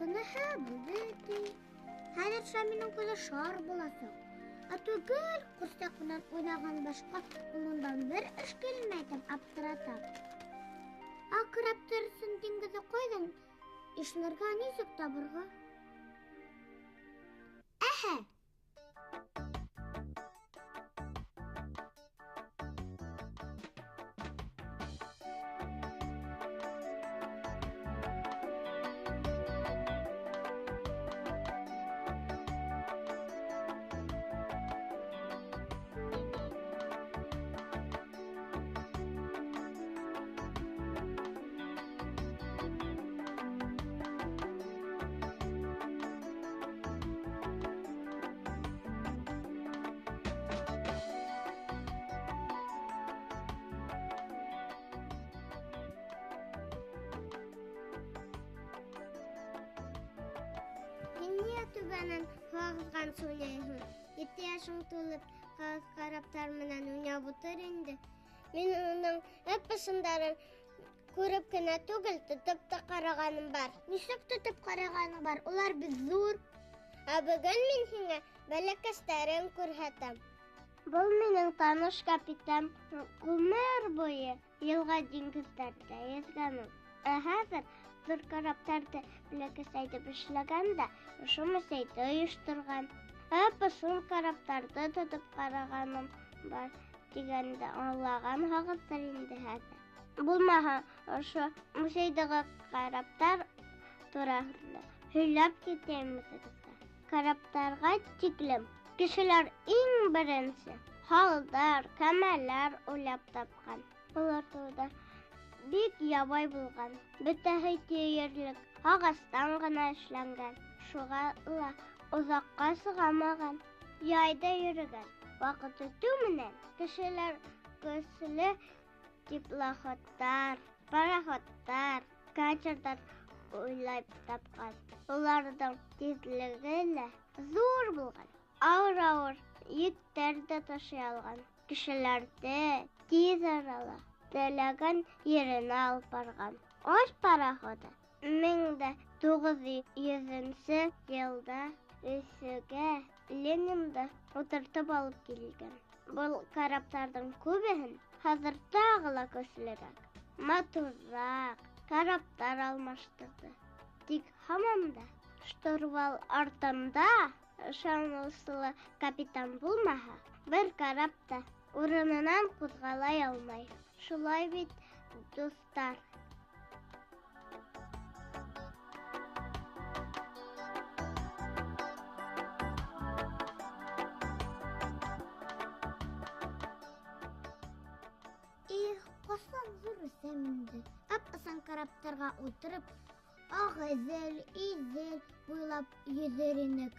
Кынаһа булды. Хәҙер Шамилың күҙе шар буласаҡ. Ә түгел, ҡурсаҡ менән уйнаған башҡа ҡулынан бер эш килмәй тип аптырата. Аҡыраптар өсөн диңгеҙе ҡайҙан? Эшләргә нисек табырға? Әһә! Ниңә түбәнән ҡағыҙған сөйләйһең? 7 йәшең тулып, ҡағыҙ караптар менән уйнап утыр инде. Мин уның эпосындарын күреп кенә түгел, тотоп та ҡарағаным бар. Нисек тотоп ҡарағаның бар? Улар бит зур. Ә бөгөн мин һиңә бәләкәстәрен күрһәтәм. Был минең таныш капитан. Ғүмер буйы йылға диңгеҙҙәрҙә йөҙгәнмен. Ә хәҙер ҙур караптарҙы бәләкәсәйтеп эшләгәндә, ошо мөсәйҙе ойошторған. Ысын караптарҙы тотоп ҡарағаным бар тигәнде аңлағанһығыҙҙыр инде хәҙер. Булмаһа, ошо мөсәйҙәге караптар тураһында һөйләп китәйем һеҙгә. Караптарға тиклем кешеләр иң беренсе һалдар, кәмәләр уйлап тапҡан. Улар тыуҙа бик ябай булған. Бөтәһе тиерлек ағастан ғына эшләнгән. Шуға ла оҙаҡҡа сығамаған. Яйҙа йөрөгән. Ваҡыт үтеү менән кешеләр көслө теплоходтар, пароходтар, катерҙар уйлап тапҡан. Уларҙың тиҙлеге лә зур булған. Ауыр-ауыр йөктәр ҙә ташый алған. Кешеләрҙе тиҙ арала теләгән еренә алып барған. Аш пароходы 1900 йылда Өфөгә Ленинды утыртып алып килгән. Был караптарҙың күбеһен хәҙер тағы ла көслөрәк, матурыраҡ караптар алмаштырҙы. Тик һаман да штурвал артында ышаныслы капитан булмаһа, бер карап та урынынан ҡуҙғалай алмай. Шулай бит, дуҫтар. Ҡасан зур үсәм инде. Ап-асан караптарға ултырып, ағыҙел, иҙел буйлап йөҙөр инек.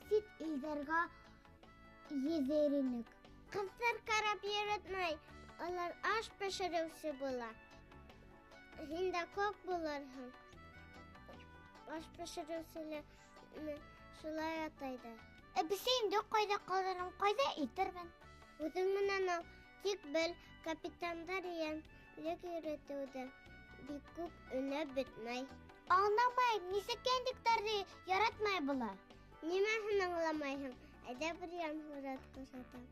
Сит илдәргә йөҙөр инек. Ҡыҙҙар карап йөрөтмәй. Олар аш пешереүсе була. Һин дә күп булырһың. Аш пешереүселе шулай атайҙар. Бесәйемде ҡайҙа ҡалдырам, ҡайҙа итермен? Үҙең менән ал. Тик бел, капитандар йәнлек йөрөтөүҙе бик күп өнәп бөтмәй. Аңламайым, нисек йәнлектәрҙе яратмай була? Нимәһен аңламайһың? Әйҙә бер йәнлек күрһәтәм.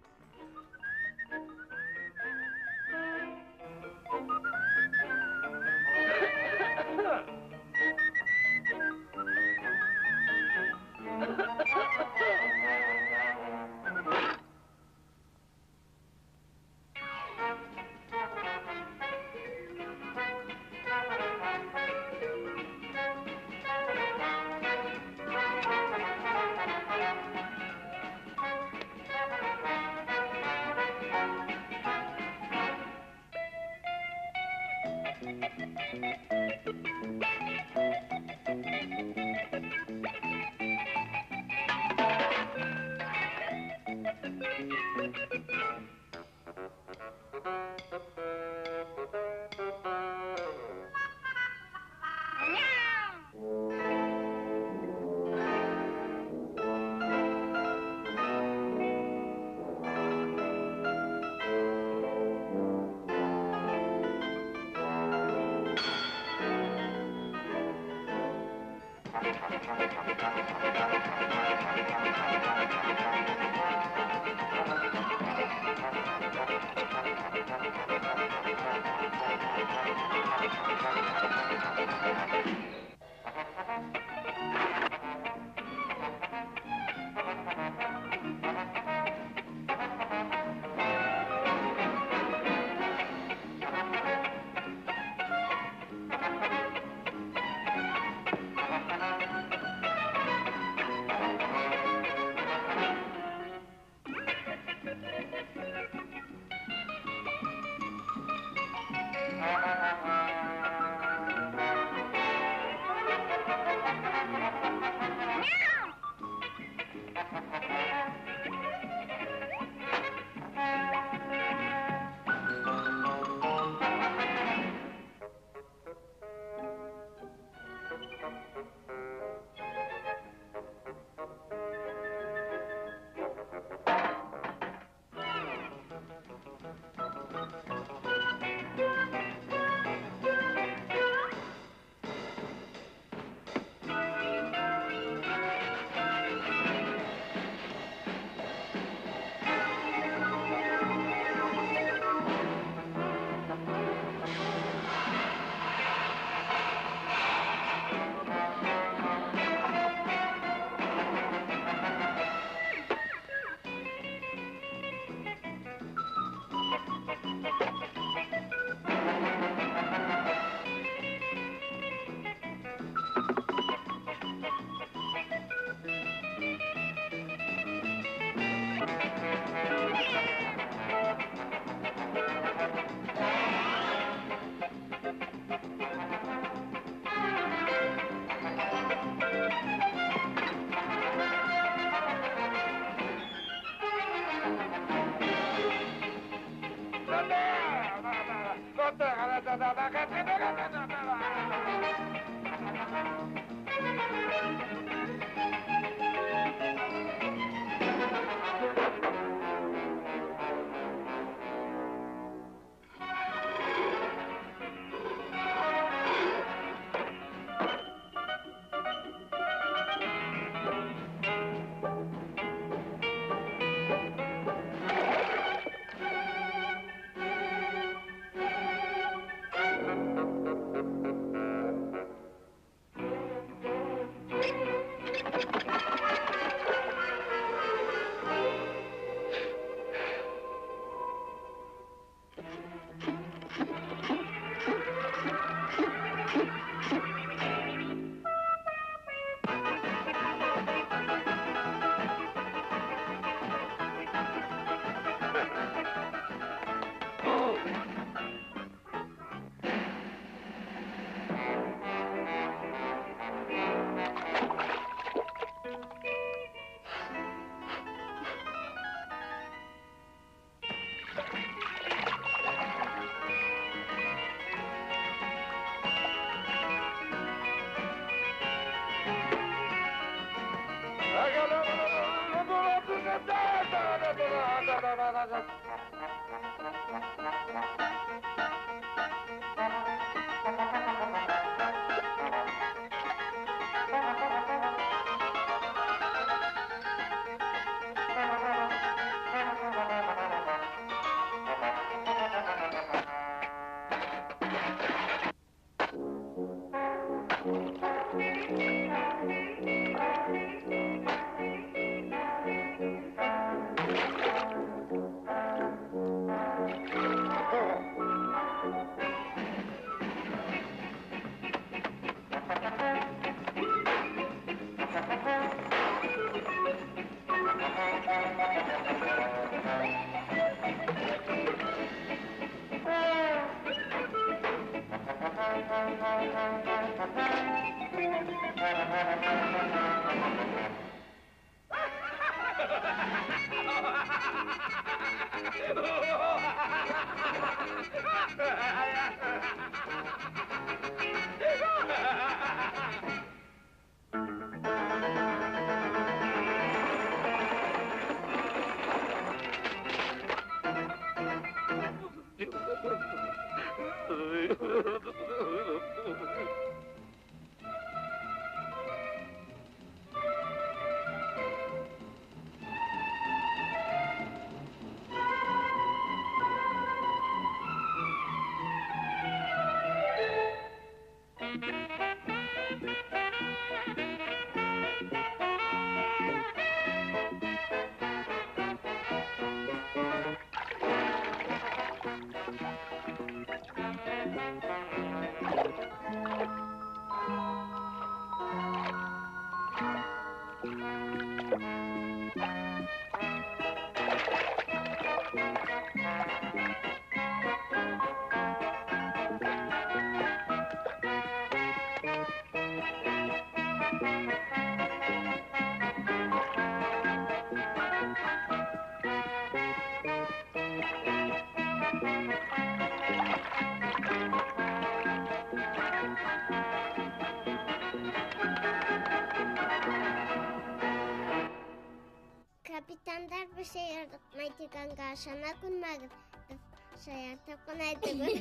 Капитандар bir şey yaratmaydıgan karşına kunmagız. Biz şayarta kunaydıgın.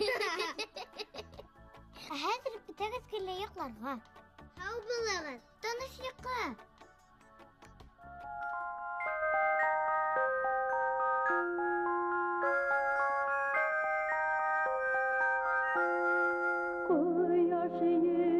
Hazır bitagız kelle yıklarga. Hau bulagız. Tanış yıkla. Koy yaşı